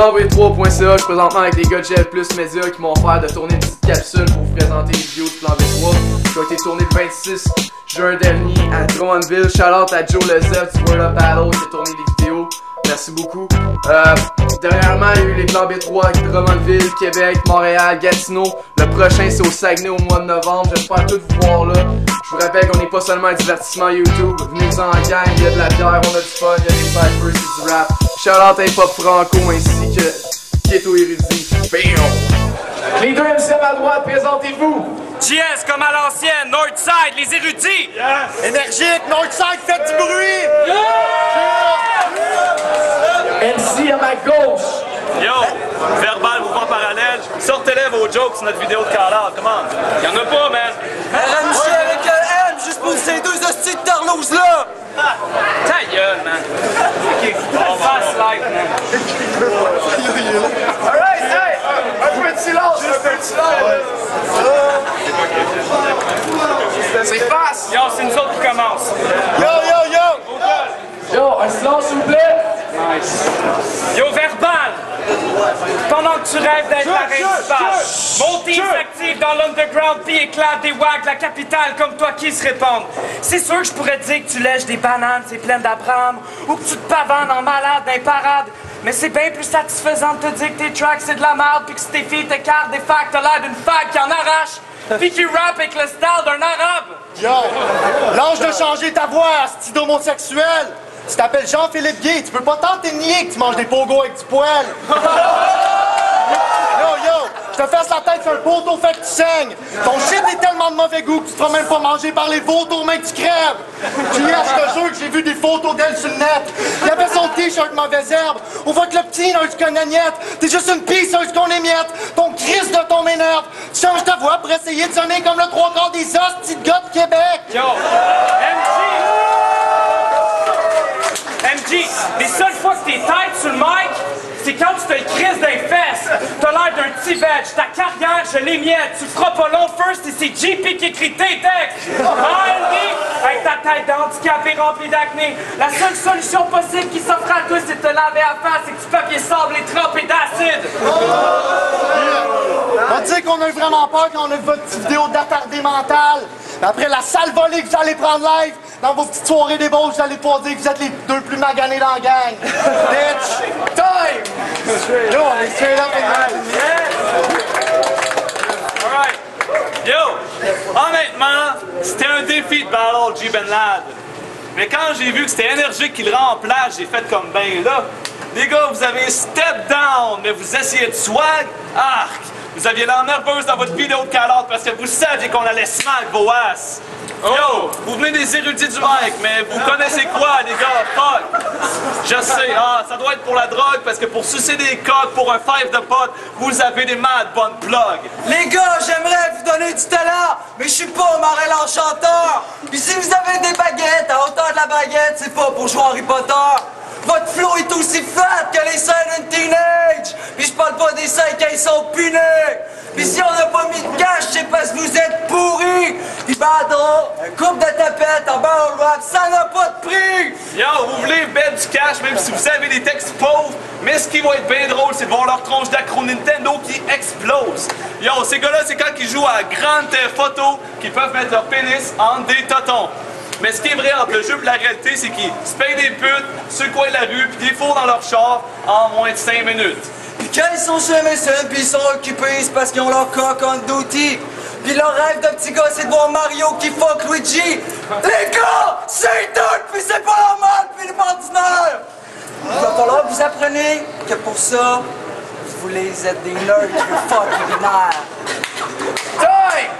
planb3.ca, je suis présentement avec les gars de GL Plus Media qui m'ont offert de tourner une petite capsule pour vous présenter les vidéos de Plan B3 qui ont été tournées le 26 juin dernier à Drummondville. Shout-out à Joe Lezette du World of Battle qui a tourné les vidéos. Merci beaucoup. Dernièrement, il y a eu les Plans B3 avec Drummondville, Québec, Montréal, Gatineau. Le prochain, c'est au Saguenay au mois de novembre. J'espère tous vous voir là. Je vous rappelle qu'on n'est pas seulement un divertissement YouTube. Venez-en en gang, il y a de la bière, on a du fun, il y a des cyphers, c'est du rap. Shout-out à Hip Hop Franco ainsi que Keto Érudit. Bam! Les deux MC à ma droite, présentez-vous! JS comme à l'ancienne, Northside, les érudits! Yes. Énergique, Northside, faites du bruit! Yeah. MC à ma gauche! Yo, verbal, mouvement parallèle, sortez-les vos jokes sur notre vidéo de call-out, come on! Y'en a pas, man! RMG avec un M, juste pour ces deux hosties de tarlouses là! Ta gueule, man! Fast life, man! Alright, hey! Un peu de silence, un peu de silence! C'est fast! Yo, c'est nous autres qui commencent! Yo! Yo, un silence s'il vous plaît! Nice! Yo, verbal! Pendant que tu rêves d'être la principale, mon team s'active dans l'underground puis éclate des wags de la capitale comme toi qui se répandent. C'est sûr que je pourrais te dire que tu lèches des bananes, c'est plein d'Abraham, ou que tu te pavanes en malade d'un parade. Mais c'est bien plus satisfaisant de te dire que tes tracks c'est de la merde puis que si tes filles t'écartent des facts, t'as l'air d'une fac qui en arrache puis qui rappe avec le style d'un arabe. Yo! Lâche de changer ta voix, asti d'homosexuel! Tu t'appelles Jean-Philippe Guy, tu peux pas tenter de nier que tu manges des pogos avec du poil! Yo! Je te fesse la tête sur un poteau fait que tu saignes! Ton shit est tellement de mauvais goût que tu te feras même pas manger par les vautours mains que tu crèves! Puis hier, je te jure que j'ai vu des photos d'elle sur le net! Il y avait son t-shirt mauvaise herbe! On voit que le petit n'a eu qu'une agnette! T'es juste une pisseuse qu'on émiette! Ton crise de ton m'énerve! Tu changes ta voix pour essayer de sonner comme le trois quarts des hosties de gars de Québec! Yo! MG, les seules fois que t'es tête sur le mic, c'est quand tu te le crises d'un fesses. T'as l'air d'un petit veg, ta carrière, je l'émiette. Tu feras pas long first et c'est JP qui écrit tes textes. R&B, avec ta tête d'handicapé remplie d'acné. La seule solution possible qui s'offre à toi, c'est de te laver la face et que tu papier sable et trempé d'acide. On dit qu'on a eu vraiment peur quand on a vu votre petite vidéo d'attardé mental. Mais après la sale volée que vous allez prendre live, dans vos petites soirées débauches, vous allez pouvoir dire que vous êtes les deux plus maganés dans la gang. Bitch! Time! Yo, on est straight up and Alright. Yo, honnêtement, c'était un défi de battle G Ben Lad. Mais quand j'ai vu que c'était énergique qui le rend en place, j'ai fait comme ben là. Les gars, vous avez step down, mais vous essayez de swag, arc. Vous aviez l'air nerveuse dans votre vidéo de call-out parce que vous saviez qu'on allait smack vos asses. Yo, vous venez des érudits du mic, mais vous connaissez quoi, les gars? Fuck! Je sais, ça doit être pour la drogue, parce que pour sucer des coques pour un five de potes, vous avez des mad bonnes plugs. Les gars, j'aimerais vous donner du talent, mais je suis pas Marel Enchanteur. Puis si vous avez des baguettes à hauteur de la baguette, c'est pas pour jouer Harry Potter. Votre flow est aussi fat que les seins d'une teenage. Puis je parle pas des seins quand ils sont punés. Puis si on n'a pas mis de cash, c'est parce que vous êtes pourris. Puis badron, un couple de tapettes en bas au rap, ça n'a pas de prix. Yo, vous voulez mettre du cash même si vous avez des textes pauvres, mais ce qui va être bien drôle, c'est de voir leur tronche d'accro Nintendo qui explose. Yo, ces gars-là, c'est quand ils jouent à grande photo qu'ils peuvent mettre leur pénis entre des totons. Mais ce qui est vrai entre le jeu et la réalité, c'est qu'ils se payent des putes sur le coin de la rue puis des fours dans leur char en moins de 5 minutes. Puis quand ils sont sur MSN puis ils sont occupés, c'est parce qu'ils ont leur coq en d'outils. Puis leur rêve de petit gars, c'est de voir Mario qui fuck Luigi. Les gars, c'est tout, puis c'est pas normal, puis les ordinaire. Il va falloir que vous appreniez que pour ça, vous voulez être des nerds qui veulent fuck binaire. Time!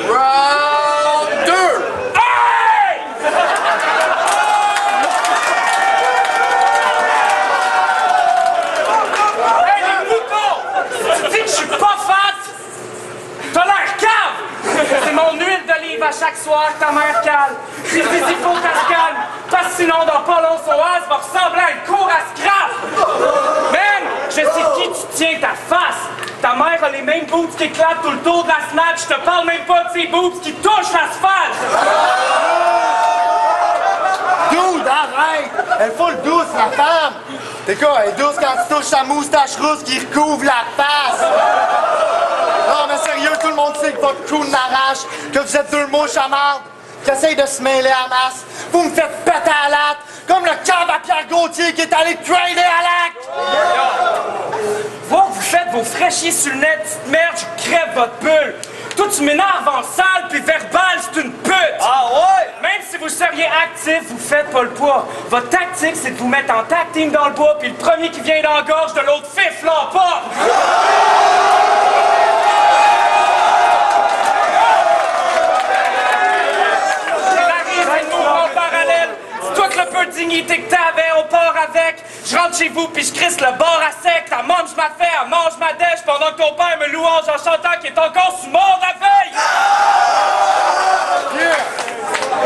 Round 2! Je suis pas fat! T'as l'air cave! C'est mon huile d'olive à chaque soir que ta mère cale. J'ai dit il faut qu'elle se calme, parce que sinon dans pas long son as va ressembler à une cour à scrap! Man, je sais qui tu tiens ta face! Ta mère a les mêmes boobs qui éclatent tout le tour de la snap, je te parle même pas de ces boobs qui touchent l'asphalte! Dude, arrête! Elle est full douce, la femme! Les gars, elle est douce quand tu touches sa moustache rousse qui recouvre la face. Non, mais sérieux, tout le monde sait que votre crew n'arrache, que vous êtes deux mouches à marde, qui essayent de se mêler à masse. Vous me faites péter à latte, comme le cave à Pierre Gauthier qui est allé trader à l'acte. Voir que vous faites vos fraîchiers sur le net, petite merde, je crève votre bulle. Toi, tu m'énerves en salle, puis verbal, c'est une pute! Ah ouais? Même si vous seriez actif, vous faites pas le poids. Votre tactique, c'est de vous mettre en tag team dans le bois, puis le premier qui vient dans la gorge de l'autre fifle en pas! Dis-toi que le peu de dignité que t'avais, on part avec. Je rentre chez vous puis je crisse le bar à sec. Ta maman je ma fais, elle mange ma dèche pendant que ton père me louange en chantant qu'il est encore sous mort la veille.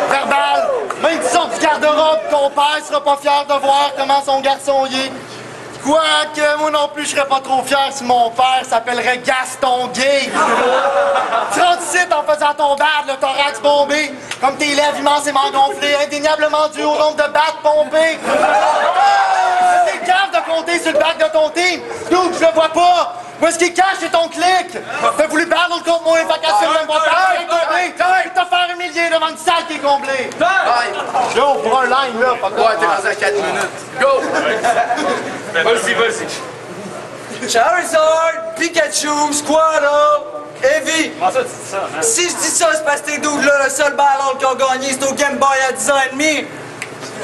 Verbal, même si sort du garde-robe, ton père sera pas fier de voir comment son garçon y est. Quoique, moi non plus, je serais pas trop fier si mon père s'appellerait Gaston Gay. Tu rentres ici en faisant ton bad, le thorax bombé, comme tes lèvres immensément gonflées, indéniablement dû au nombre de battes pompées. T'es grave de compter sur le bac de ton team. D'où je le vois pas. Où est-ce qu'il cache, c'est ton clic? T'as voulu battre contre moi, fait qu'à ce même pas tu t'as fait humilier devant une salle qui est comblée. Yo, pour un line, là, pas Ouais, t'es rendu à 4 minutes. Go! Vas-y. Charizard, Pikachu, Squirtle, Eevee. Comment ça, tu dis ça, man? Si je dis ça, c'est parce que tes dudes-là, le seul ballon qu'ils ont gagné, c'est au Game Boy à 10 ans et demi.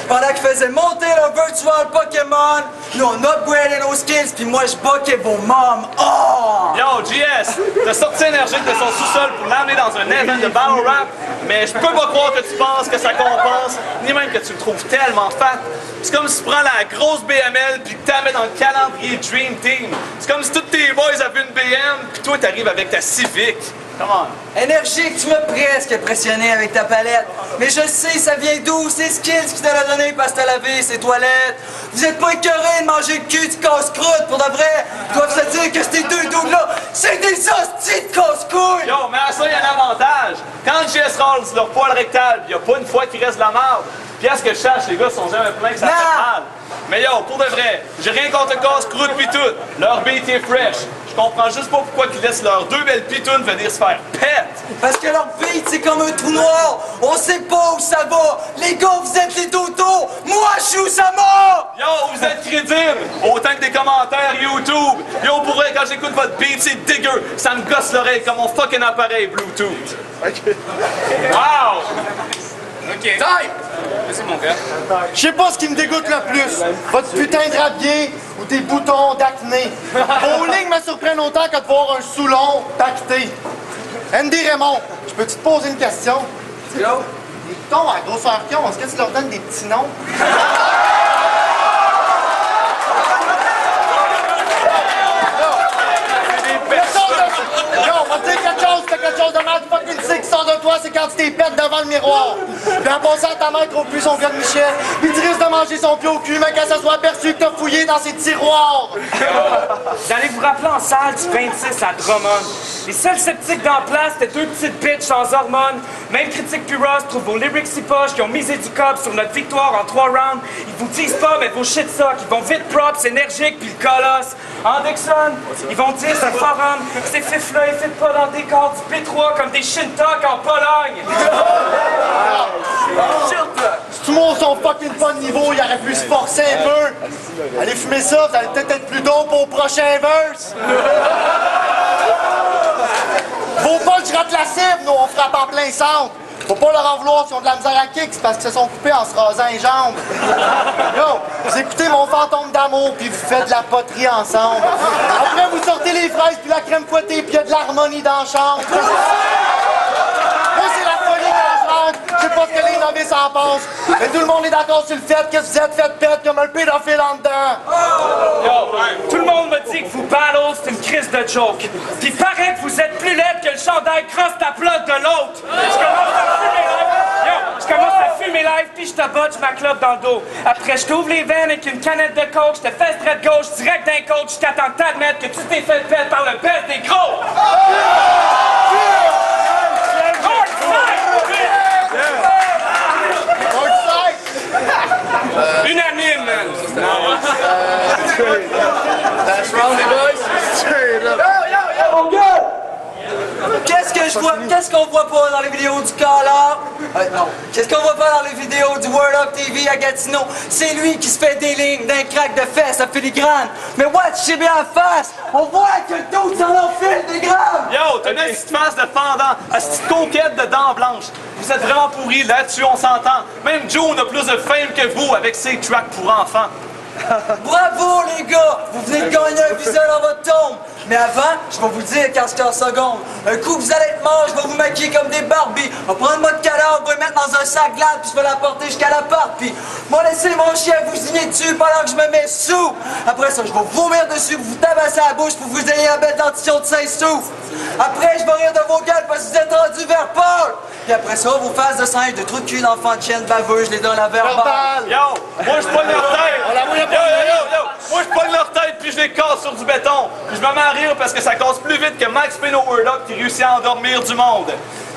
Pendant qu'ils faisaient monter le virtual Pokémon, nous on upgradait nos skills, puis moi je buckais vos moms. Oh! Yo, JS, t'as sorti énergique de son sous-sol pour l'amener dans un event de battle rap, mais je peux pas croire que tu penses que ça compense, ni même que tu le trouves tellement fat. C'est comme si tu prends la grosse BML puis que tu la mets dans le calendrier Dream Team. C'est comme si tous tes boys avaient une BM puis toi t'arrives avec ta Civic. Come on. Énergique, tu m'as presque impressionné avec ta palette. Mais je sais, ça vient d'où? C'est Skills qui t'a donné parce que t'as lavé ses toilettes. Vous êtes pas écœurés de manger le cul du casse-croûte, pour de vrai. Ils doivent se dire que ces deux doubles-là, c'est des hosties de casse-couilles! Yo, mais à ça, il y a un avantage. Quand JS Rolls, leur poil rectal, il y a pas une fois qu'il reste de la marde. Puis à ce que je sache, les gars sont jamais pleins que ça fait mal. Mais yo, pour de vrai, j'ai rien contre le casse-croûte pis tout. Leur beat est fresh. Je comprends juste pas pourquoi ils laissent leurs deux belles pitounes venir se faire pète. Parce que leur beat, c'est comme un trou noir. On sait pas où ça va. Les gars, vous êtes les dodos. Moi, je suis où ça va. Yo, vous êtes crédibles. Autant que des commentaires YouTube. Yo, pour vrai, quand j'écoute votre beat, c'est dégueu. Ça me gosse l'oreille comme mon fucking appareil Bluetooth. Wow! OK. Time! Merci, mon gars. Je sais pas ce qui me dégoûte le plus, votre putain de rabier ou tes boutons d'acné. Bowling me surprennent autant que de voir un Soulon pacté. Andy Raymond, je peux-tu te poser une question? Les boutons à grosseur qui ont, est-ce que tu leur donnes des petits noms? Yo, on va te dire quelque chose, t'as quelque chose de mal fucking sick qui sort de toi, c'est quand tu t'es pète devant le miroir. Puis en passant, ta mère trouve plus son gars de Michel, puis tu risques de manger son pied au cul, mais qu'elle se soit aperçue que t'as fouillé dans ses tiroirs. Vous allez vous rappeler en salle du 26 à Drummond. Les seuls sceptiques dans la place, c'était deux petites bitches sans hormones. Même critique puros trouve vos lyrics si poches qui ont misé du cob sur notre victoire en 3 rounds. Ils vous disent pas, mais vos shit suck. Ils vont vite props, énergiques, puis le colosse. En Dixon, ils vont dire ce forum, ces fifs-là, ils fit pas dans le décor du P3 comme des Shintok en Pologne. Si tout le monde son fucking pas de niveau, il aurait pu se forcer un peu. Allez fumer ça, vous allez peut-être être plus dope au prochain verse. Vos punch ratent la cible, nous on frappe en plein centre. Faut pas leur en vouloir s'ils ont de la misère à kick, c'est parce qu'ils se sont coupés en se rasant les jambes. Yo, vous écoutez mon fantôme d'amour puis vous faites de la poterie ensemble. Après vous sortez les fraises puis la crème fouettée puis y a de l'harmonie dans la chambre. Moi c'est la folie quand je rentre, je sais pas ce que les novices en pensent. Mais tout le monde est d'accord sur le fait que vous êtes fait pète comme un pédophile en dedans. Yo, tout le monde me dit que vous battle, c'est une crise de joke. Puis paraît que vous êtes plus laide que le chandail crosse ta plug de l'autre. Je commence à fumer live, puis je te botche ma clope dans le dos. Après, je t'ouvre les veines avec une canette de coke, je te fesse droite gauche, direct d'un coach, je t'attends de t'admettre que tu t'es fait pète par le best des gros. Unanime, man. qu'est-ce qu'on voit pas dans les vidéos du Call-Up? Non. Qu'est-ce qu'on voit pas dans les vidéos du World Up TV à Gatineau? C'est lui qui se fait des lignes d'un crack de fesses à filigrane. Mais watch bien en face, on voit que le dos s'en enfile des grammes! Yo, t'as une petite face de fendant, une petite coquette de dents blanches. Vous êtes vraiment pourris, là-dessus on s'entend. Même Joe a plus de fame que vous avec ses tracks pour enfants. Bravo les gars! Vous venez de gagner un visa dans votre tombe! Mais avant, je vais vous dire qu'en seconde. Un coup vous allez être mort, je vais vous maquiller comme des Barbies. On va prendre votre cadavre, on va le mettre dans un sac glade, puis je vais l'apporter jusqu'à l'appart, puis moi laisser mon chien vous signer dessus pendant que je me mets sous. Après ça, je vais vomir dessus, vous tabasser la bouche pour vous ayez un belle dentition de Saint-Souffle. Après, je vais rire de vos gueules parce que vous êtes rendus vers Paul. Puis après ça, vos faces de singe, de trous de cul d'enfants de chienne baveux, je les donne à verbal. Yo, moi je pogne leur tête. Yo. Moi je pogne leur tête puis je les casse sur du béton. Puis je me mets à rire parce que ça casse plus vite que Max Payne au Word Up qui réussit à endormir du monde.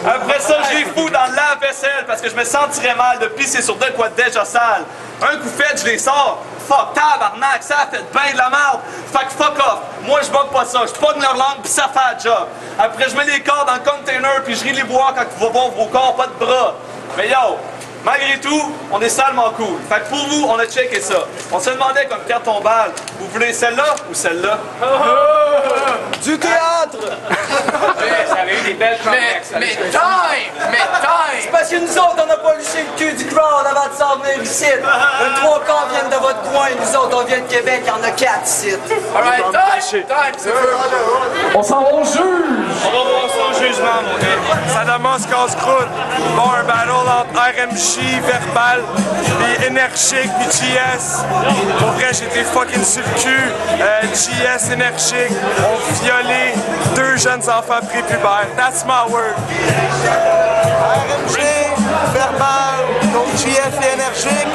Après ça, j'ai fou dans le lave-vaisselle parce que je me sentirais mal de pisser sur de quoi déjà sale. Un coup fait, je les sors. Fuck, tabarnak, ça a fait ben de la merde. Fait que fuck off. Moi, je bug pas ça. Je pogne leur langue pis ça fait le job. Après, je mets les corps dans le container puis je ris les boire quand vous voir vos corps pas de bras. Mais yo, malgré tout, on est salement cool. Fait que pour vous, on a checké ça. On se demandait comme carte tombale, vous voulez celle-là ou celle-là? Du théâtre! Ça avait eu des belles promesses. Mais time! C'est parce que nous autres, on n'a pas luché le cul du crowd avant de s'en venir ici. Le 3 quarts viennent de votre coin, nous autres, on vient de Québec, il y en a 4 ici. Alright, time, c'est feu. On s'en va au juge! On va voir ça au jugement, mon gars. Ça commence casse-croûte. Bon, un battle entre RMJ, Verbal, puis Énergique, puis JS. Pour vrai, j'étais fucking sur le cul. JS, Énergique, ont violé 2 jeunes enfants prépubères. That's my word. RMG, Verbal, donc JF et Énergique.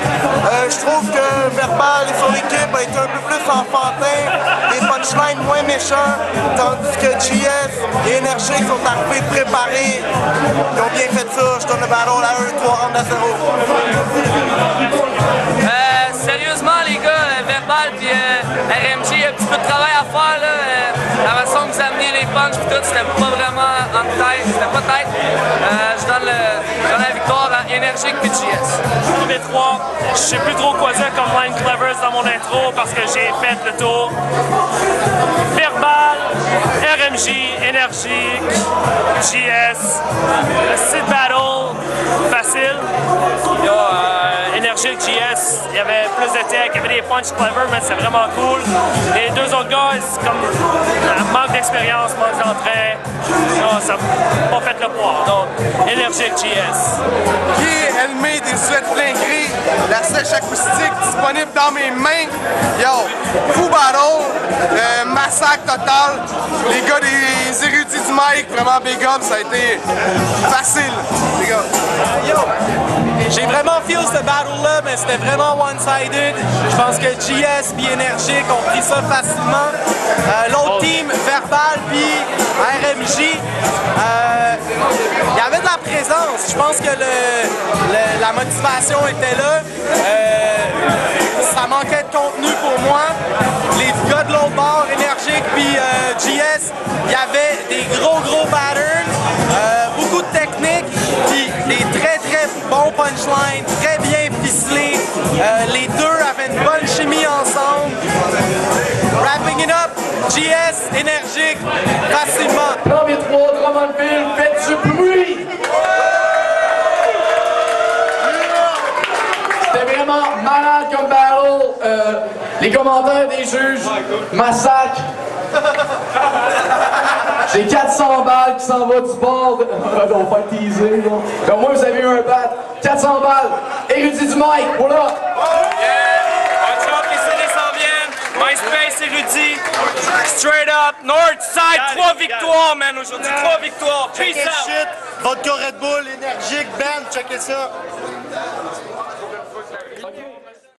Je trouve que Verbal et son équipe a été un peu plus enfantin, des punchlines moins méchants, tandis que JF et Énergique sont arrivés préparés. Ils ont bien fait ça. Je donne le battle à eux, 3 rounds à 0. Sérieusement les gars, Verbal puis RMJ, il y a un petit peu de travail à faire là. La façon que vous amenez les punchs et tout, c'était pas vraiment en tête, c'était pas tête. Je donne la victoire à Énergique puis JS. Les 3, je sais plus trop quoi dire comme line clevers dans mon intro parce que j'ai fait le tour. Verbal, RMJ, Énergique, JS, Sid Battle, facile. Énergique, JS, il y avait plus de tech, il y avait des punch clever, mais c'est vraiment cool. Les 2 autres gars, c'est comme manque d'expérience, manque d'entrain. Ça n'a pas fait le poids. Donc, Énergique, JS. Elle met des souhaits plein gris, la sèche acoustique disponible dans mes mains. Yo, fou battle, massacre total. Les gars des érudits du mic, vraiment big up, ça a été facile, les gars. Yo, j'ai vraiment feel ce battle-là, mais c'était vraiment one-sided. Je pense que JS puis Énergique ont pris ça facilement. L'autre team, Verbal puis RMJ, il y avait de la présence. Je pense que la motivation était là. Ça manquait de contenu pour moi. Les gars de l'autre bord, Énergique puis JS, il y avait des gros patterns, beaucoup de technique, puis des très bons punchlines, très bien ficelés. Les deux avaient une bonne chimie ensemble. Wrapping it up, JS, Énergique, facilement. Premier 3, Drummondville, faites du bruit! C'était vraiment malade comme battle. Les commentaires des juges, massacre. J'ai 400 balles qui s'en va du bord. On va faire teaser. Là. Donc moi, vous avez eu un bat. 400 balles. Érudit du mic, voilà. Un job, les séries s'en viennent. MySpace, Érudit. Straight up, Northside. 3 victoires, man, aujourd'hui. 3 victoires. Peace out. Vodka Red Bull, Énergique, Ben, checkez ça.